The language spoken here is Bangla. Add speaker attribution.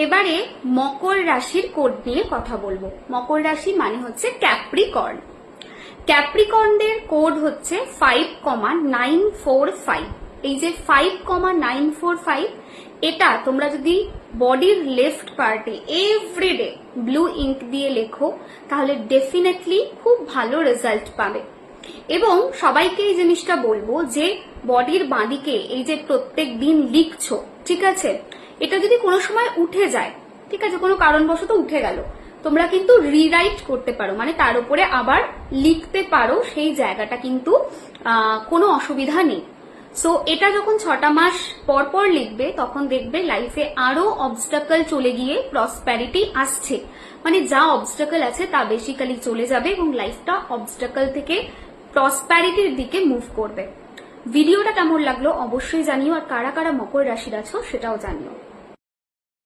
Speaker 1: এবারে মকর রাশির কোড নিয়ে কথা বলবো। মকর রাশি মানে হচ্ছে ক্যাপ্রিকর্ন। ক্যাপ্রিকর্নদের কোড হচ্ছে 5,945। এই যে 5,945, এটা তোমরা যদি বডির লেফট পার্টে এভরিডে ব্লু ইঙ্ক দিয়ে লেখো তাহলে ডেফিনেটলি খুব ভালো রেজাল্ট পাবে। এবং সবাইকে এই জিনিসটা বলবো যে বডির বাঁদিকে এই যে প্রত্যেক দিন লিখছো, ঠিক আছে, এটা যদি কোনো সময় উঠে যায়, ঠিক আছে, কোনো কারণবশত উঠে গেল, তোমরা কিন্তু রিরাইট করতে পারো, মানে তার উপরে আবার লিখতে পারো, সেই জায়গাটা কিন্তু কোনো অসুবিধা নেই। সো এটা যখন 6টা মাস পর পর লিখবে তখন দেখবে লাইফে আরো অবস্টাকল চলে গিয়ে প্রসপ্যারিটি আসছে, মানে যা অবস্টাকল আছে তা বেসিক্যালি চলে যাবে এবং লাইফটা অবস্টাকল থেকে প্রসপ্যারিটির দিকে মুভ করবে। ভিডিওটা কেমন লাগলো অবশ্যই জানিও, আর কারা কারা মকর রাশির আছো সেটাও জানিও।